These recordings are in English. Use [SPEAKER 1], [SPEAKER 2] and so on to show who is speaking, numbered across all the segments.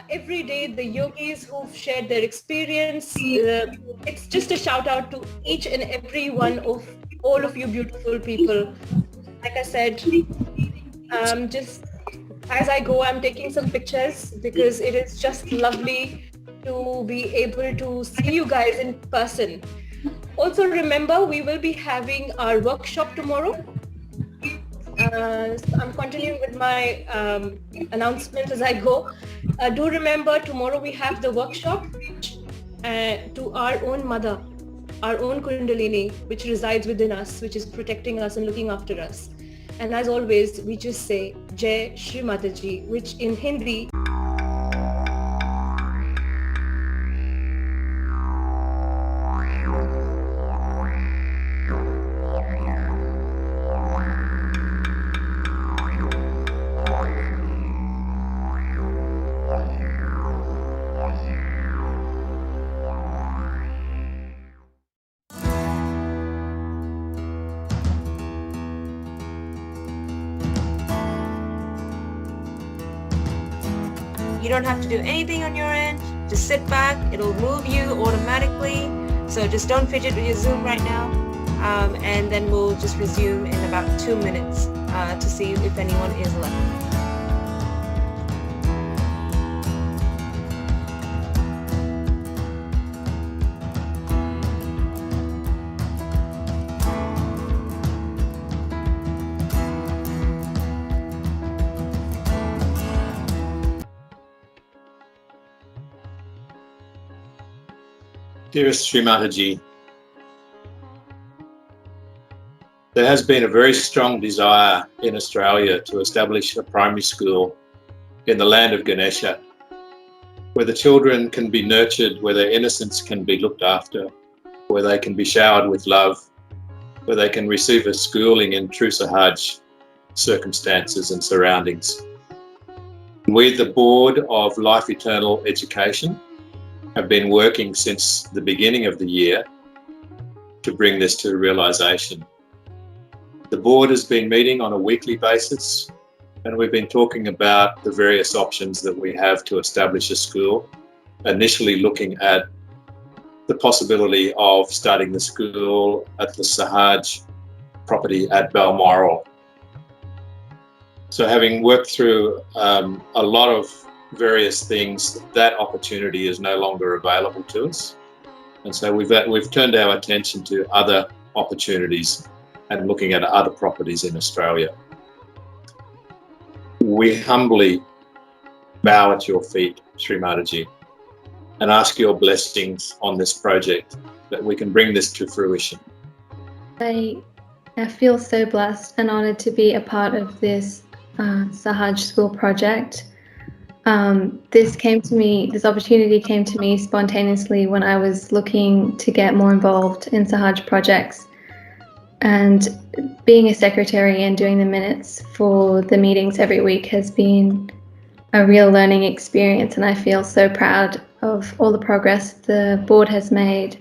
[SPEAKER 1] every day the yogis who've shared their experience. It's just a shout out to each and every one of all of you beautiful people. Like I said, just as I go, I'm taking some pictures because it is just lovely to be able to see you guys in person. Also remember, we will be having our workshop tomorrow. So I'm continuing with my announcement as I go. Do remember, tomorrow we have the workshop to our own mother, our own Kundalini, which resides within us, which is protecting us and looking after us. And as always, we just say Jai Shri Mataji, which in Hindi
[SPEAKER 2] You don't have to do anything on your end. Just sit back. It'll move you automatically. So just don't fidget with your Zoom right now. And then we'll just resume in about 2 minutes to see if anyone is left.
[SPEAKER 3] Dearest Shri Mataji, there has been a very strong desire in Australia to establish a primary school in the land of Ganesha, where the children can be nurtured, where their innocence can be looked after, where they can be showered with love, where they can receive a schooling in true Sahaj circumstances and surroundings. We, the Board of Life Eternal Education, have been working since the beginning of the year to bring this to realisation. The board has been meeting on a weekly basis, and we've been talking about the various options that we have to establish a school, initially looking at the possibility of starting the school at the Sahaj property at Balmoral. So having worked through a lot of various things, that opportunity is no longer available to us. And so we've turned our attention to other opportunities and looking at other properties in Australia. We humbly bow at your feet, Shri Mataji, and ask your blessings on this project, that we can bring this to fruition.
[SPEAKER 4] I feel so blessed and honoured to be a part of this Sahaj School project. This opportunity came to me spontaneously when I was looking to get more involved in Sahaj projects. And being a secretary and doing the minutes for the meetings every week has been a real learning experience, and I feel so proud of all the progress the board has made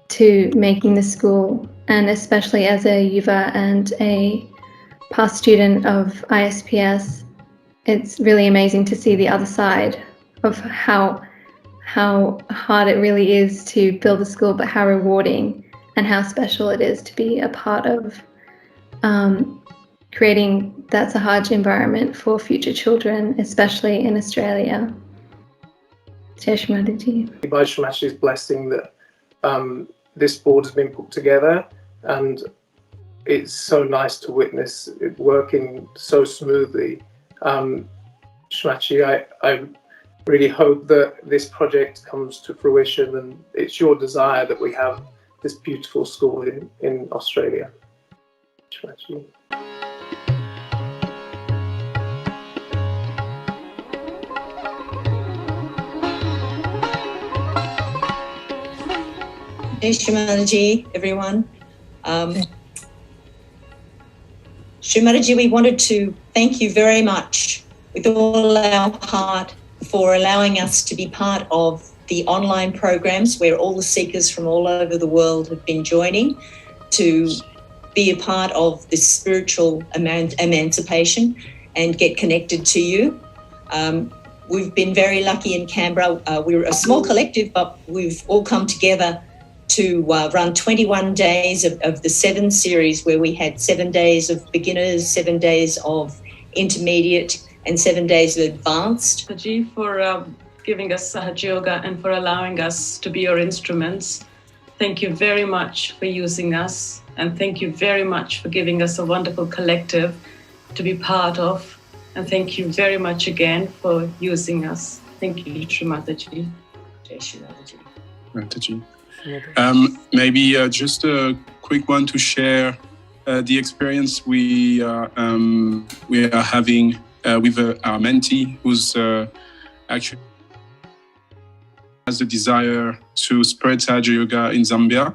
[SPEAKER 4] to making the school, and especially as a Yuva and a past student of ISPS, it's really amazing to see the other side of how hard it really is to build a school, but how rewarding and how special it is to be a part of creating that Sahaj environment for future children, especially in Australia. Jai Shri Mataji.
[SPEAKER 5] By Shri Mataji's blessing that this board has been put together, and it's so nice to witness it working so smoothly. Shri Mataji, I really hope that this project comes to fruition, and it's your desire that we have this beautiful school in Australia. Shri Mataji.
[SPEAKER 6] Hey, Shri Mataji, everyone. Shri Mataji, we wanted to thank you very much with all our heart for allowing us to be part of the online programs where all the seekers from all over the world have been joining to be a part of this spiritual emancipation and get connected to you. We've been very lucky in Canberra. We're a small collective, but we've all come together to run 21 days of the 7 series, where we had 7 days of beginners, 7 days of intermediate, and 7 days of advanced.
[SPEAKER 7] Mataji, for giving us Sahaja Yoga and for allowing us to be your instruments. Thank you very much for using us, and thank you very much for giving us a wonderful collective to be part of. And thank you very much again for using us. Thank you, Shri Mataji.
[SPEAKER 6] Jai Shri Mataji.
[SPEAKER 8] Mataji. Maybe just a quick one to share the experience we are having with our mentee, who's actually has the desire to spread Sahaja Yoga in Zambia.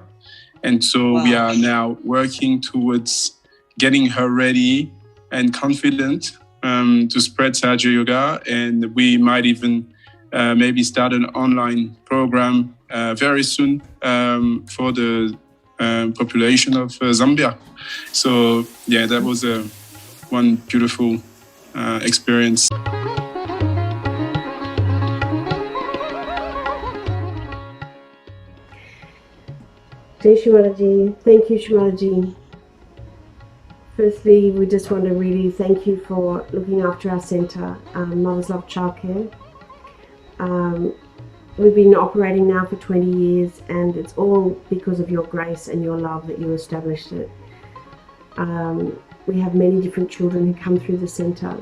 [SPEAKER 8] And so we are now working towards getting her ready and confident to spread Sahaja Yoga, and we might even maybe start an online program very soon for the population of Zambia. So yeah, that was one beautiful experience.
[SPEAKER 9] Jai Shri Mataji. Thank you, Shri Mataji. Firstly, we just want to really thank you for looking after our centre, Mother's Love Childcare. We've been operating now for 20 years, and it's all because of your grace and your love that you established it. We have many different children who come through the centre.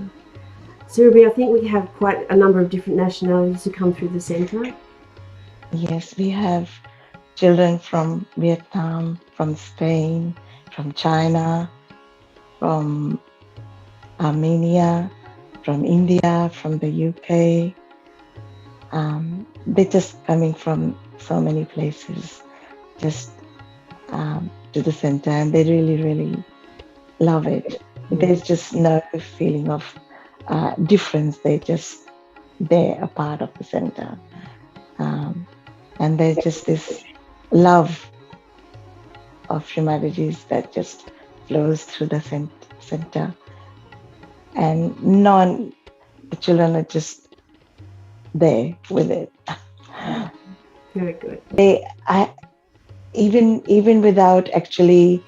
[SPEAKER 9] Surabhi, I think we have quite a number of different nationalities who come through the centre.
[SPEAKER 10] Yes, we have children from Vietnam, from Spain, from China, from Armenia, from India, from the UK. They're just coming from so many places, just to the center, and they really, really love it. There's just no feeling of difference. They're a part of the center. And there's just this love of Shri Mataji's that just flows through the center. And the children are just there with it.
[SPEAKER 9] Very good.
[SPEAKER 10] Even without actually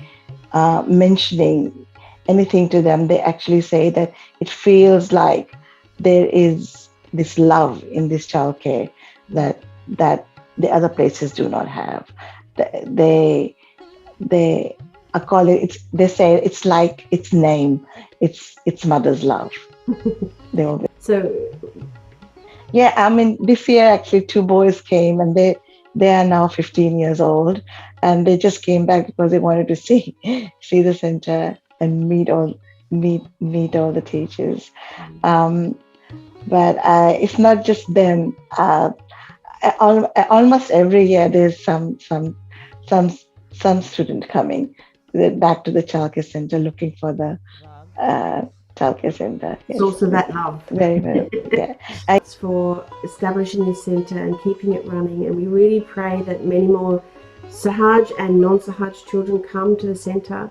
[SPEAKER 10] mentioning anything to them, they actually say that it feels like there is this love in this childcare that the other places do not have. They are calling it. They say it's like its name. It's mother's love.
[SPEAKER 9] So.
[SPEAKER 10] Yeah, I mean, this year actually 2 boys came, and they are now 15 years old, and they just came back because they wanted to see the center and meet all the teachers. But it's not just them. Almost every year there's some student coming back to the childcare center looking for the childcare center. Yes.
[SPEAKER 9] It's also that love.
[SPEAKER 10] Very, very. Yeah.
[SPEAKER 9] Thanks for establishing this centre and keeping it running, and we really pray that many more Sahaj and non-Sahaj children come to the centre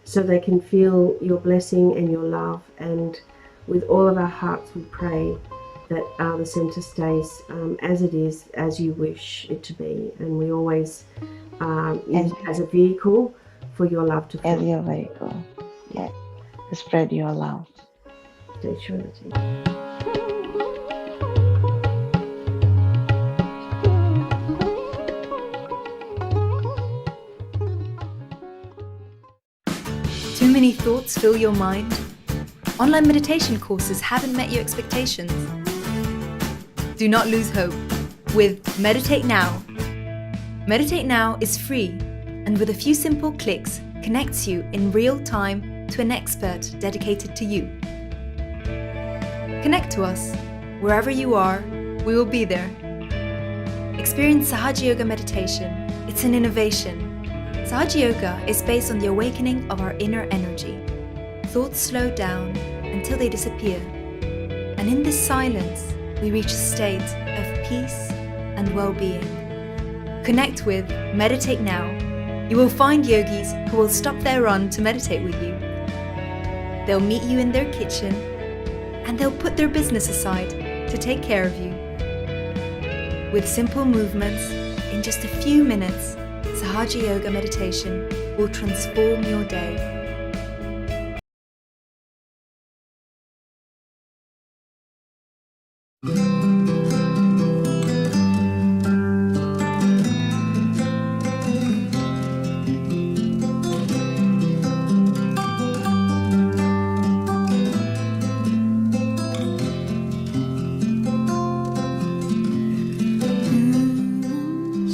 [SPEAKER 9] so they can feel your blessing and your love. And with all of our hearts we pray that the centre stays as it is, as you wish it to be, and we always use it as a vehicle for your love to flow.
[SPEAKER 10] As your vehicle, yeah, to spread your love.
[SPEAKER 9] Jai Shri Mataji.
[SPEAKER 11] Too many thoughts fill your mind? Online meditation courses haven't met your expectations? Do not lose hope with Meditate Now. Meditate Now is free and with a few simple clicks connects you in real time to an expert dedicated to you. Connect to us. Wherever you are, we will be there. Experience Sahaja Yoga meditation. It's an innovation. Sahaja Yoga is based on the awakening of our inner energy. Thoughts slow down until they disappear. And in this silence, we reach a state of peace and well-being. Connect with Meditate Now. You will find yogis who will stop their run to meditate with you. They'll meet you in their kitchen and they'll put their business aside to take care of you. With simple movements, in just a few minutes, Sahaja Yoga meditation will transform your day.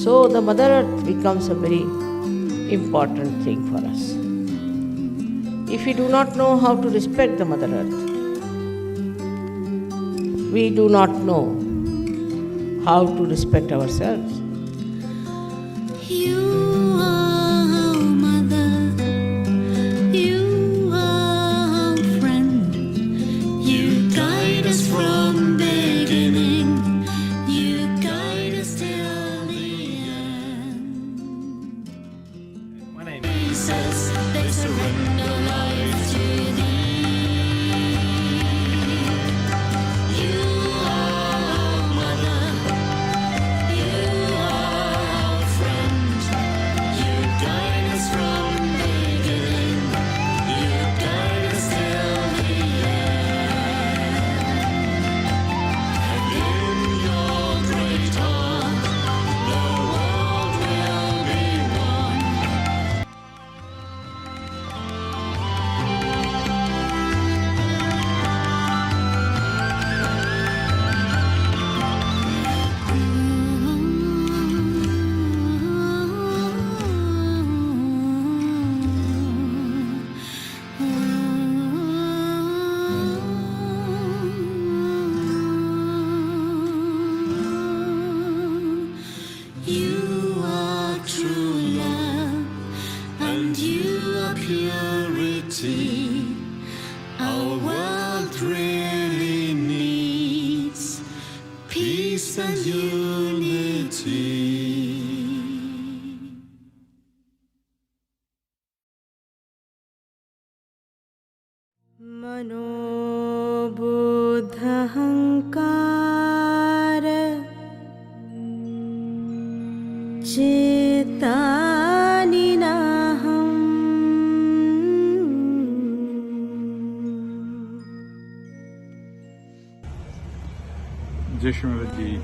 [SPEAKER 12] So the Mother Earth becomes a very important thing for us. If we do not know how to respect the Mother Earth, we do not know how to respect ourselves.
[SPEAKER 13] You are our mother, you are our friend, you guide us from beginning, you guide us till the end.
[SPEAKER 5] My name
[SPEAKER 13] Jesus, they surrender life to thee. You are our mother, you are our friend, you guide us from beginning, you guide us till the end. And in your great heart, the world will be one. You are true love, and you are purity. Our world really needs peace and unity.
[SPEAKER 9] मनोबुद्धहङ्कार चेतानिनाहम्.
[SPEAKER 14] Shri Mataji.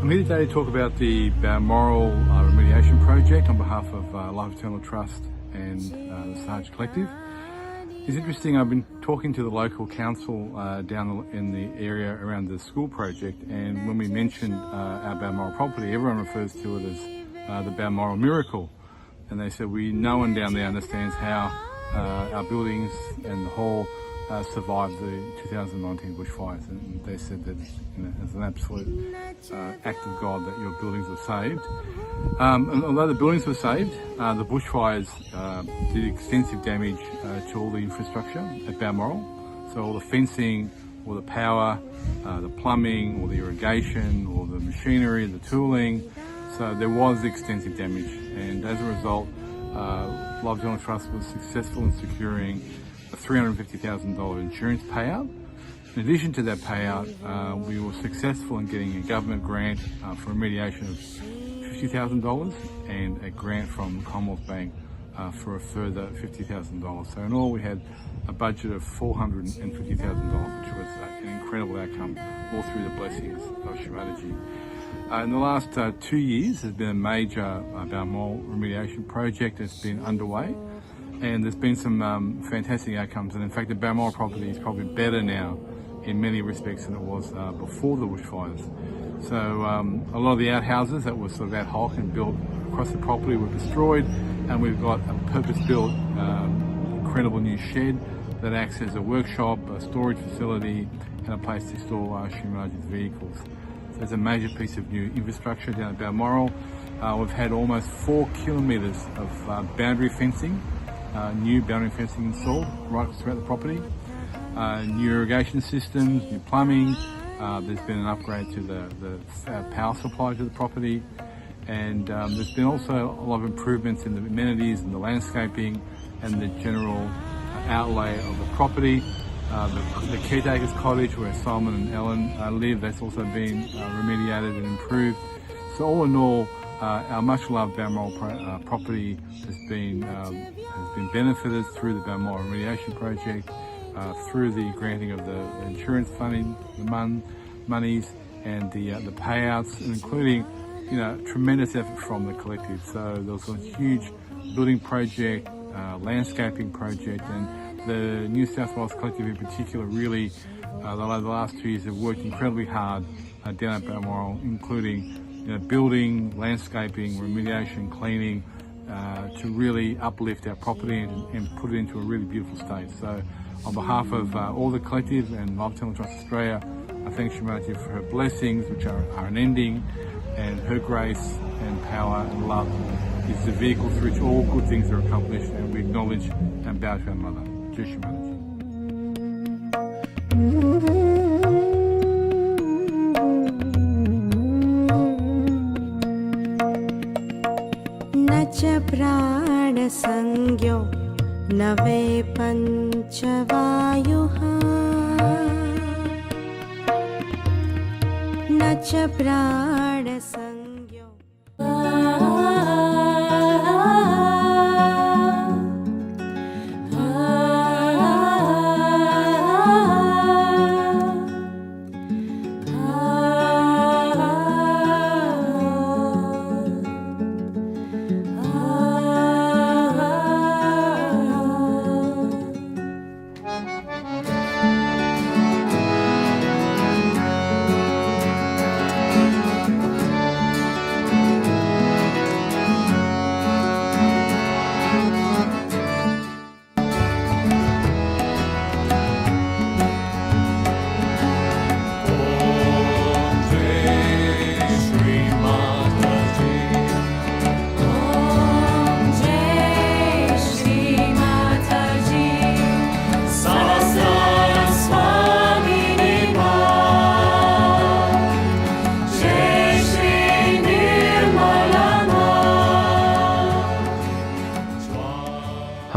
[SPEAKER 14] I'm here today to talk about the Balmoral remediation project on behalf of Life Eternal Trust and the Sahaja Collective. It's interesting, I've been talking to the local council down in the area around the school project, and when we mentioned our Balmoral property, everyone refers to it as the Balmoral miracle. And they said, no one down there understands how our buildings and the whole survived the 2019 bushfires, and they said that it's an absolute act of God that your buildings were saved. And although the buildings were saved, the bushfires did extensive damage to all the infrastructure at Balmoral. So all the fencing, all the power, the plumbing, all the irrigation, all the machinery, the tooling. So there was extensive damage, and as a result, Life Eternal Trust was successful in securing a $350,000 insurance payout. In addition to that payout, we were successful in getting a government grant for remediation of $50,000 and a grant from the Commonwealth Bank for a further $50,000. So in all, we had a budget of $450,000, which was an incredible outcome, all through the blessings of Shri Mataji. In the last 2 years, there's been a major Balmoral remediation project that's been underway, and there's been some fantastic outcomes. And in fact, the Balmoral property is probably better now in many respects than it was before the bushfires. So a lot of the outhouses that were sort of ad hoc and built across the property were destroyed, and we've got a purpose-built, incredible new shed that acts as a workshop, a storage facility, and a place to store Shri Mataji's vehicles. So it's a major piece of new infrastructure down at Balmoral. We've had almost 4 kilometres of boundary fencing, new boundary fencing installed right throughout the property. New irrigation systems, new plumbing. There's been an upgrade to the power supply to the property, and there's been also a lot of improvements in the amenities and the landscaping and the general outlay of the property. the caretaker's cottage where Simon and Ellen live, that's also been remediated and improved. So all in all, our much-loved Balmoral property has been benefited through the Balmoral remediation project, through the granting of the insurance funding, the monies, and the payouts, including tremendous effort from the collective. So there was a huge building project, landscaping project, and the New South Wales Collective in particular really, the last 2 years have worked incredibly hard down at Balmoral, including building, landscaping, remediation, cleaning, to really uplift our property and put it into a really beautiful state. So on behalf of all the collective and Love Talent Trust Australia, I thank Shri Mataji for her blessings, which are unending, and her grace and power and love is the vehicle through which all good things are accomplished, and we acknowledge and bow to our mother. Jai Shri Mataji.
[SPEAKER 15] नच प्राण संज्ञो नवे पंचवायुः नच प्राण संज्ञो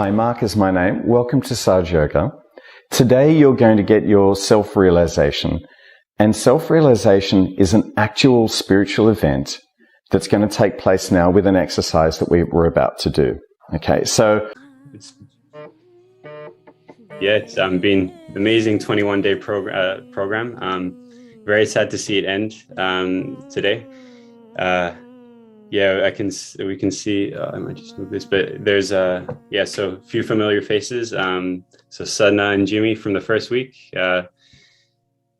[SPEAKER 16] Hi, Mark is my name. Welcome to Sahaja Yoga. Today you're going to get your self-realization. And self-realization is an actual spiritual event that's going to take place now with an exercise that we're about to do. Okay, so...
[SPEAKER 17] It's been an amazing 21-day program. Very sad to see it end today. We can see, I might just move this, but there's so a few familiar faces. So Sadhna and Jimmy from the first week,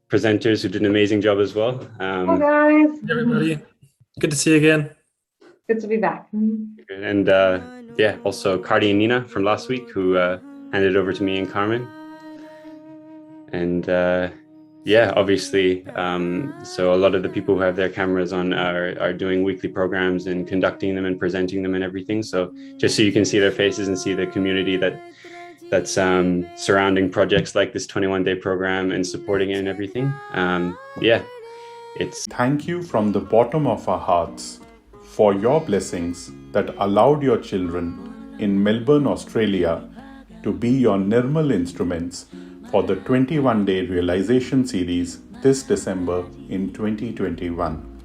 [SPEAKER 17] presenters who did an amazing job as well.
[SPEAKER 18] Hi guys.
[SPEAKER 19] Everybody, good to see you again.
[SPEAKER 18] Good to be back.
[SPEAKER 17] And also Cardi and Nina from last week who handed over to me and Carmen. And obviously, so a lot of the people who have their cameras on are doing weekly programs and conducting them and presenting them and everything. So just so you can see their faces and see the community that's surrounding projects like this 21-day program and supporting it and everything.
[SPEAKER 20] Thank you from the bottom of our hearts for your blessings that allowed your children in Melbourne, Australia to be your NIRMALA instruments for the 21-day realization series this December in 2021.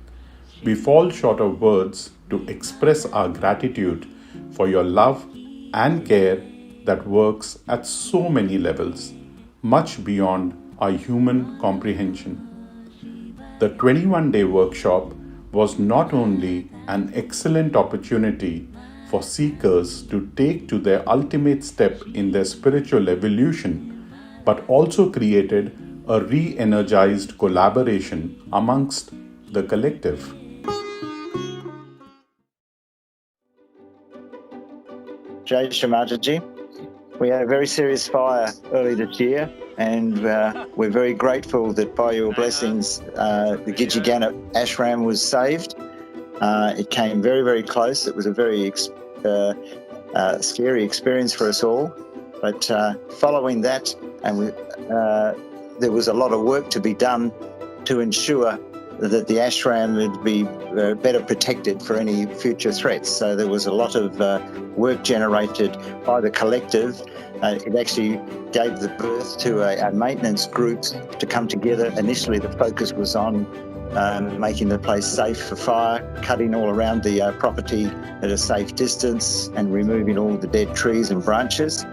[SPEAKER 20] We fall short of words to express our gratitude for your love and care that works at so many levels, much beyond our human comprehension. The 21-day workshop was not only an excellent opportunity for seekers to take to their ultimate step in their spiritual evolution, but also created a re-energized collaboration amongst the collective.
[SPEAKER 21] Jai Shri Mataji. We had a very serious fire early this year, and we're very grateful that by your blessings, the Gidji Gannet Ashram was saved. It came very, very close. It was a very scary experience for us all. But following that, and there was a lot of work to be done to ensure that the ashram would be better protected for any future threats. So there was a lot of work generated by the collective. It actually gave the birth to a maintenance group to come together. Initially, the focus was on making the place safe for fire, cutting all around the property at a safe distance and removing all the dead trees and branches.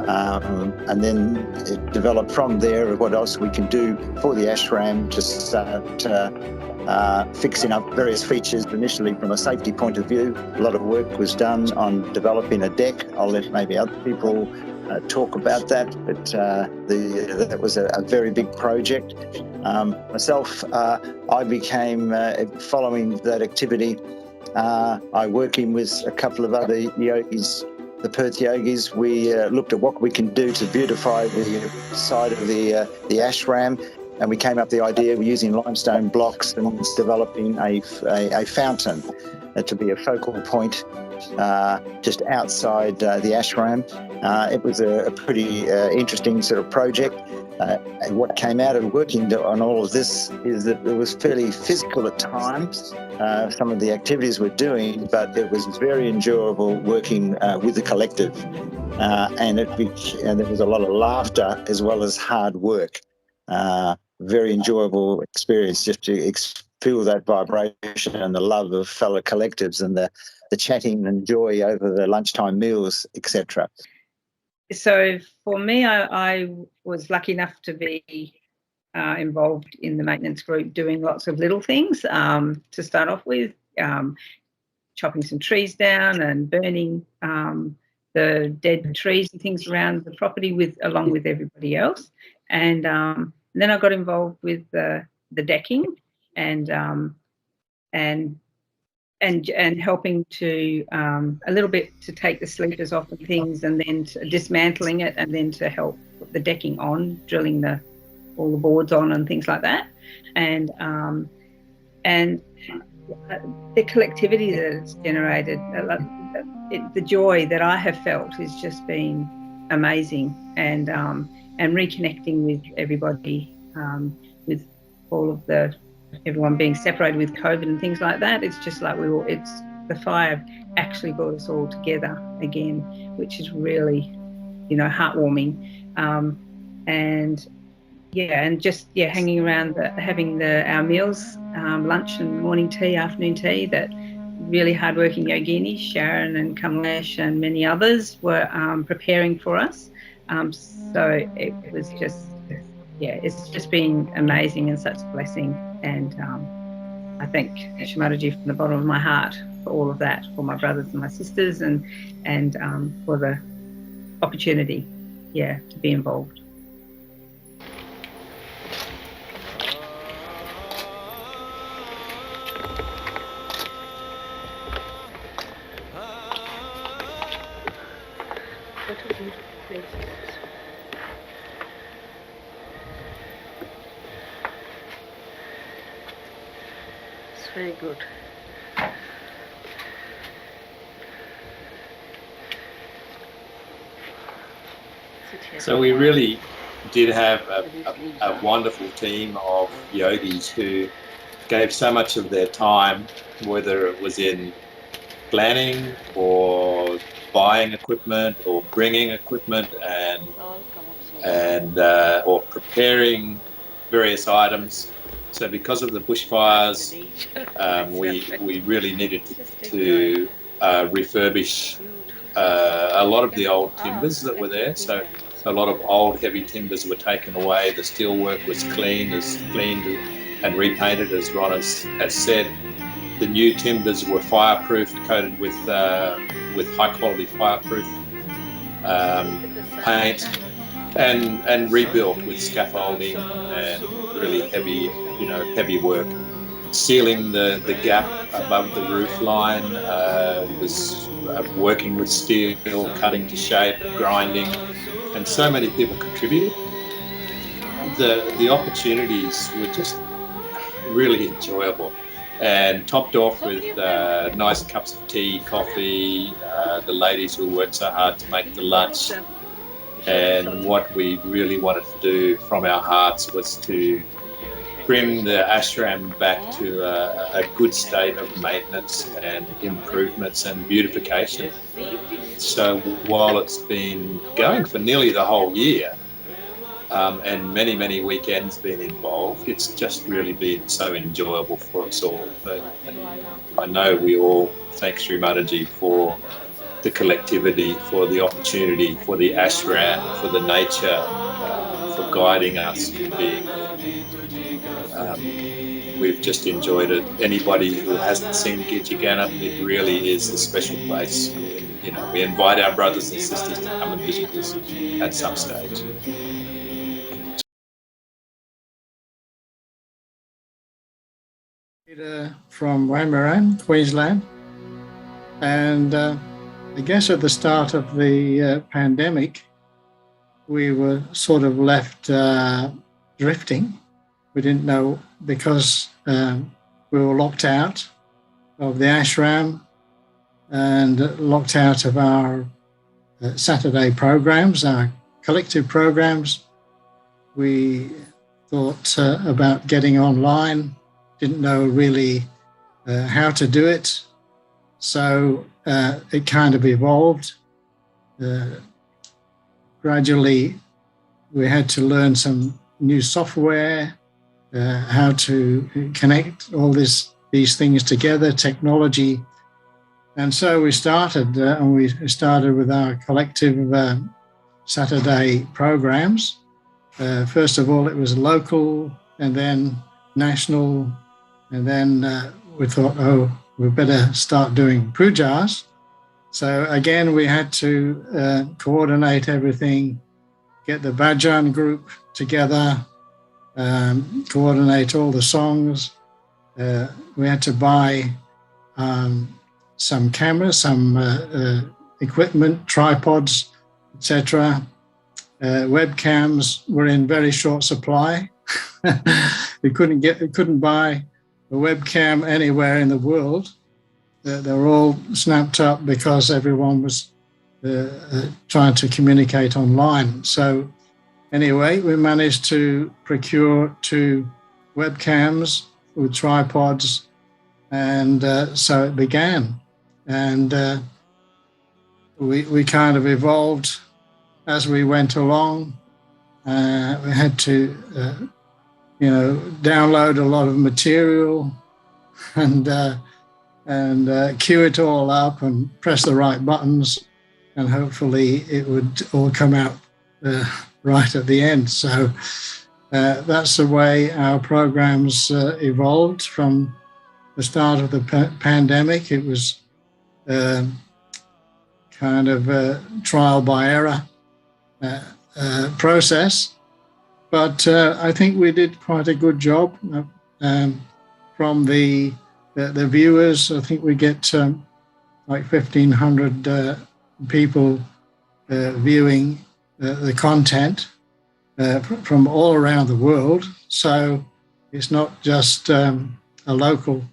[SPEAKER 21] And then it developed from there what else we can do for the ashram to start fixing up various features initially from a safety point of view. A lot of work was done on developing a deck. I'll let maybe other people talk about that, but that was a very big project. Myself, I became, following that activity, I working with a couple of other yogis, the Perth Yogis. We looked at what we can do to beautify the side of the ashram, and we came up with the idea of using limestone blocks and developing a fountain to be a focal point just outside the ashram. It was a pretty interesting sort of project. And what came out of working on all of this is that it was fairly physical at times, some of the activities we're doing, but it was very enjoyable working with the collective. And there was a lot of laughter as well as hard work. Very enjoyable experience just to feel that vibration and the love of fellow collectives and the chatting and joy over the lunchtime meals, etc.
[SPEAKER 1] So for me, I was lucky enough to be involved in the maintenance group, doing lots of little things to start off with, chopping some trees down and burning the dead trees and things around the property along with everybody else. And then I got involved with the decking and helping to a little bit to take the sleepers off and things, and then dismantling it, and then to help put the decking on, drilling all the boards on and things like that. And the collectivity that it's generated, the joy that I have felt has just been amazing, and reconnecting with everybody, with all of everyone being separated with COVID and things like that. It's just like the fire actually brought us all together again, which is really, heartwarming. And just hanging around, having our meals, lunch and morning tea, afternoon tea, that really hardworking yoginis, Sharon and Kamlesh and many others, were preparing for us. So it was just, it's just been amazing and such a blessing. And I thank Shri Mataji from the bottom of my heart for all of that, for my brothers and my sisters, and for the opportunity, to be involved. What a beautiful place it is. It's very good.
[SPEAKER 3] So we really did have a wonderful team of yogis who gave so much of their time, whether it was in planning or buying equipment or bringing equipment and or preparing various items. So because of the bushfires, we really needed to refurbish a lot of the old timbers that were there. So a lot of old heavy timbers were taken away. The steelwork was cleaned and repainted, as Ron has said. The new timbers were fireproofed, coated with high quality fireproof paint, and rebuilt with scaffolding and really heavy work. Sealing the gap above the roof line was working with steel, cutting to shape, grinding, and so many people contributed. The opportunities were just really enjoyable, and topped off with nice cups of tea, coffee, the ladies who worked so hard to make the lunch. And what we really wanted to do from our hearts was to bring the ashram back to a good state of maintenance and improvements and beautification. So while it's been going for nearly the whole year, and many weekends been involved, it's just really been so enjoyable for us all. And I know we all thank Shri Mataji for the collectivity, for the opportunity, for the ashram, for the nature, for guiding us in being there. We've just enjoyed it. Anybody who hasn't seen Gijigana, it really is a special place. We invite our brothers and sisters to come and visit us at some stage.
[SPEAKER 2] Peter from Wimmera, Queensland, and I guess at the start of the pandemic, we were sort of left drifting. We didn't know, because we were locked out of the ashram and locked out of our Saturday programs, our collective programs. We thought about getting online, didn't know really how to do it. So it kind of evolved. Gradually, we had to learn some new software, how to connect all these things together, technology. And so we started, with our collective Saturday programs. First of all, it was local, and then national, and then we thought, we better start doing pujas. So again, we had to coordinate everything, get the bhajan group together, coordinate all the songs. We had to buy some cameras, some equipment, tripods, etc. Webcams were in very short supply. We couldn't buy a webcam anywhere in the world. They were all snapped up because everyone was trying to communicate online. So anyway, we managed to procure 2 webcams with tripods, and so it began. And we kind of evolved as we went along. We had to download a lot of material and queue it all up and press the right buttons, and hopefully it would all come out right at the end. So that's the way our programs evolved from the start of the pandemic. It was kind of a trial by error process. But I think we did quite a good job from the viewers. I think we get like 1,500 people viewing the content from all around the world. So it's not just a local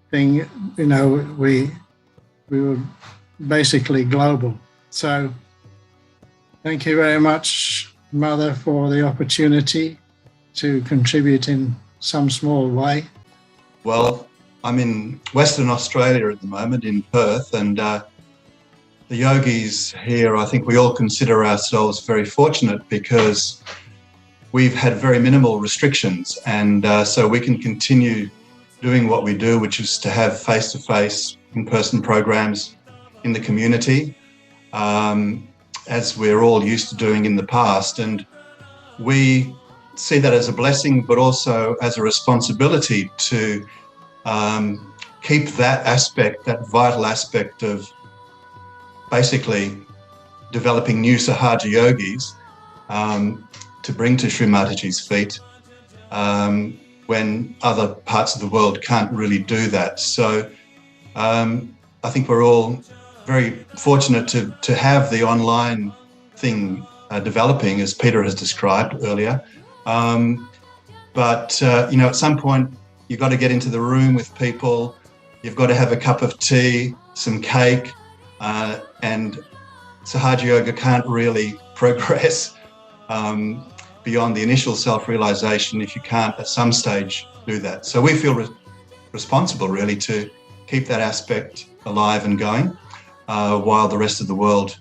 [SPEAKER 2] thing. We were basically global. So thank you very much, Mother, for the opportunity to contribute in some small way.
[SPEAKER 22] Well, I'm in Western Australia at the moment, in Perth, and the yogis here, I think we all consider ourselves very fortunate because we've had very minimal restrictions, and so we can continue doing what we do, which is to have face-to-face, in-person programs in the community, as we're all used to doing in the past. And we see that as a blessing, but also as a responsibility to keep that aspect, that vital aspect of basically developing new Sahaja Yogis to bring to Shri Mataji's feet when other parts of the world can't really do that. So I think we're all very fortunate to have the online thing developing, as Peter has described earlier. But at some point, you've got to get into the room with people. You've got to have a cup of tea, some cake, and Sahaja Yoga can't really progress beyond the initial self-realization if you can't at some stage do that. So we feel responsible really to keep that aspect alive and going while the rest of the world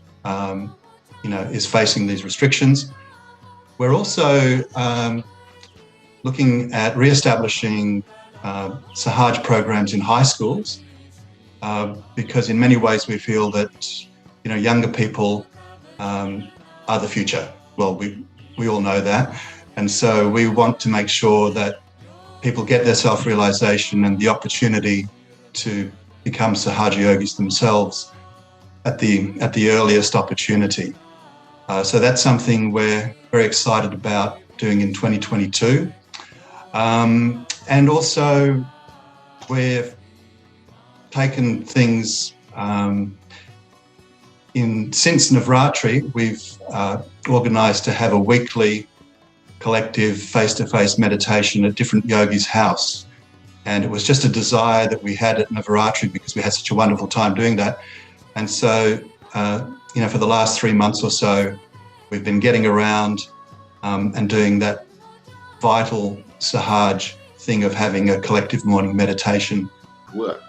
[SPEAKER 22] is facing these restrictions. We're also looking at re-establishing Sahaj programs in high schools because in many ways we feel that younger people are the future. Well, we all know that, and so we want to make sure that people get their self-realization and the opportunity to become Sahaja Yogis themselves at the earliest opportunity. So that's something we're very excited about doing in 2022. And also we've taken things since Navratri, we've organised to have a weekly collective face-to-face meditation at different yogis' house. And it was just a desire that we had at Navratri because we had such a wonderful time doing that. And so, for the last 3 months or so, we've been getting around and doing that vital Sahaj thing of having a collective morning meditation.
[SPEAKER 4] Work.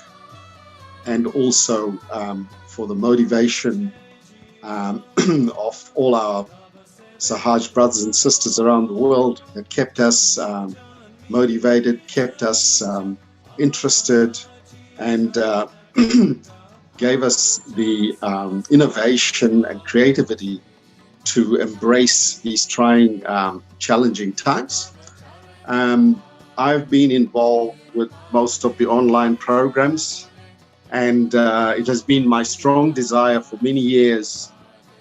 [SPEAKER 4] And also for the motivation of all our Sahaj brothers and sisters around the world that kept us motivated, kept us interested, and gave us the innovation and creativity to embrace these trying, challenging times. I've been involved with most of the online programs, and it has been my strong desire for many years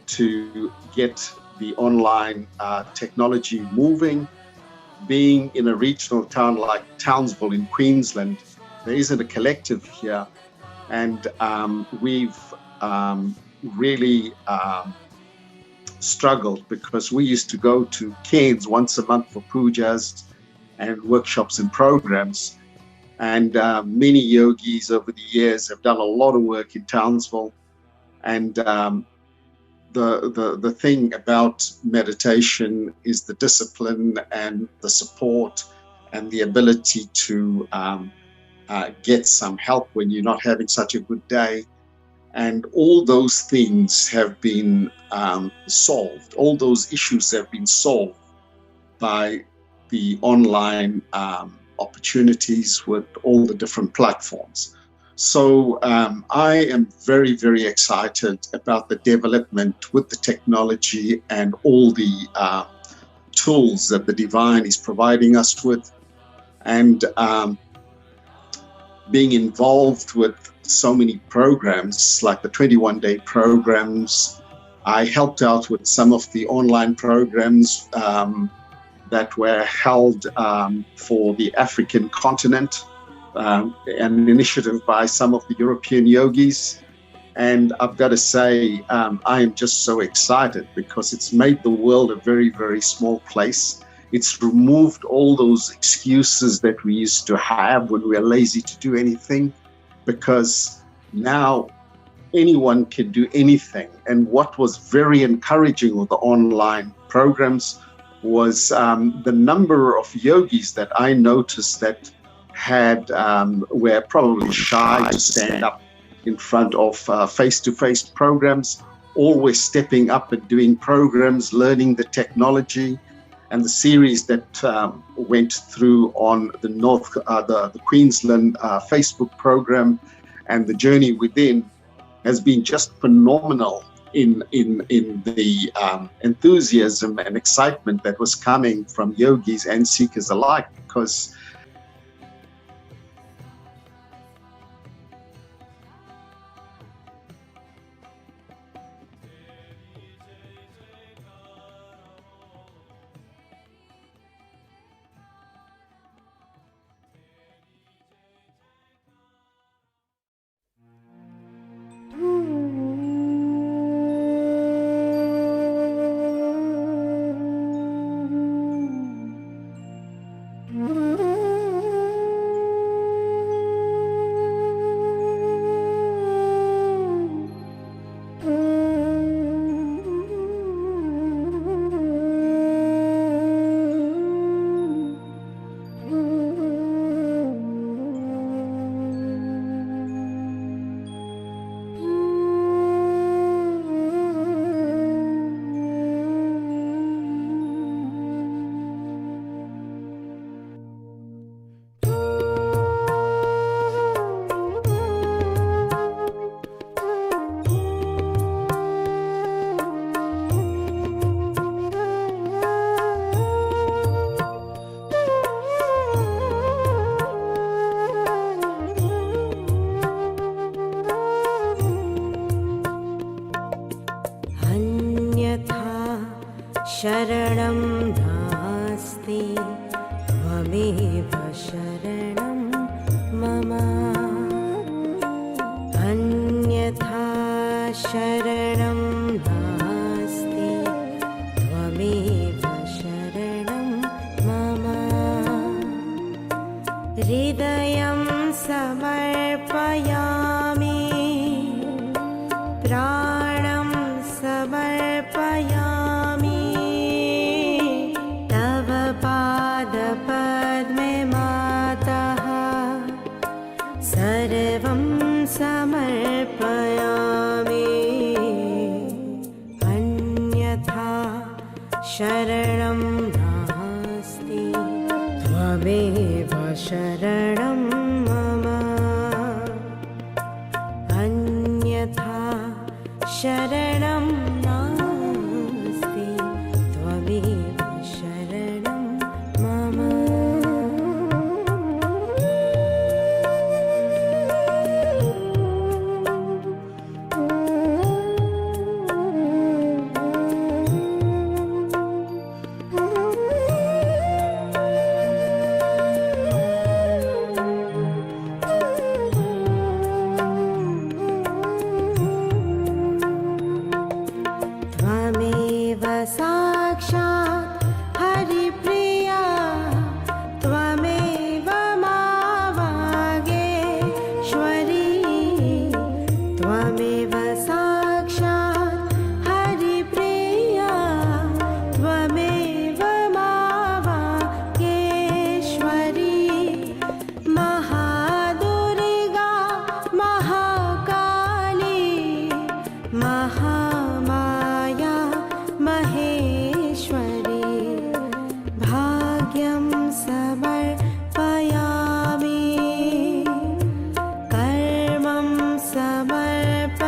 [SPEAKER 4] to get the online technology moving. Being in a regional town like Townsville in Queensland, there isn't a collective here, and we've really struggled because we used to go to Cairns once a month for pujas and workshops and programs. And many yogis over the years have done a lot of work in Townsville. And the thing about meditation is the discipline and the support and the ability to get some help when you're not having such a good day. And all those things have been solved. All those issues have been solved by the online opportunities with all the different platforms. So I am very, very excited about the development with the technology and all the tools that the Divine is providing us with, and being involved with so many programs like the 21-day programs. I helped out with some of the online programs that were held for the African continent, an initiative by some of the European yogis. And I've got to say, I am just so excited because it's made the world a very, very small place. It's removed all those excuses that we used to have when we were lazy to do anything, because now anyone can do anything. And what was very encouraging with the online programs was the number of yogis that I noticed that had were probably shy to stand up in front of face-to-face programs, always stepping up and doing programs, learning the technology. And the series that went through on the Queensland Facebook program and the journey within has been just phenomenal in the enthusiasm and excitement that was coming from yogis and seekers alike, because
[SPEAKER 15] Mm-hmm. शरणं नास्ति त्वमेव शरणं मम अन्यथा शरणं नास्ति त्वमेव शरणं मम हृदयं समर्पयामि प्राणं समर्पयामि तव पादपद्मे मातः सर्वं समर्पयामि अन्यथा शरणं नास्ति त्वमेव शरणं मम अन्यथा शरणं नास्ति त्वमेव शरणं मम त्वमेव साक्षात् हरिप्रिया त्वमेव मावागेश्वरी त्वमेव साक्षात् हरिप्रिया त्वमेव मावागेश्वरी महादुर्गा महाकाली महामाया महेश्वरी भाग्यं समर्पयामि कर्मं समर्पयामि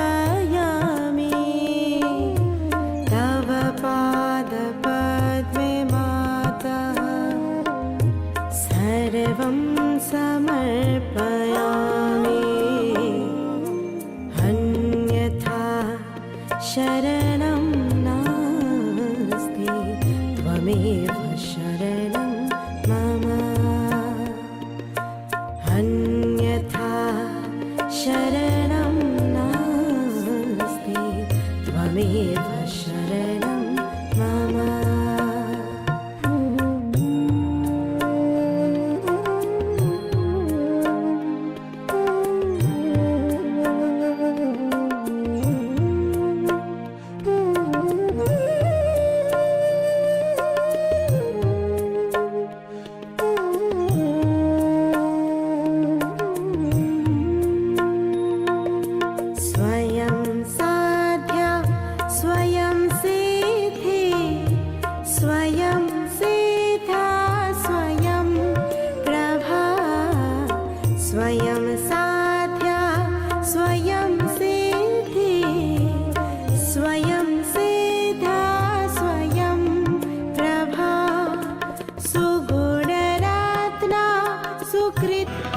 [SPEAKER 15] तव पादपद्मे मातः सर्वं समर्पयामि अन्यथा शरणं नास्ति त्वमेव शरणं मम अन्यथा शरणं नास्ति त्वमेव शरणं मम स्वयं साध्या स्वयं सिद्धि स्वयं सिद्धा स्वयं प्रभा स्वयं साध्या स्वयं सिद्धि स्वयं सिद्धा स्वयं प्रभा सुगुणरत्ना सुकृत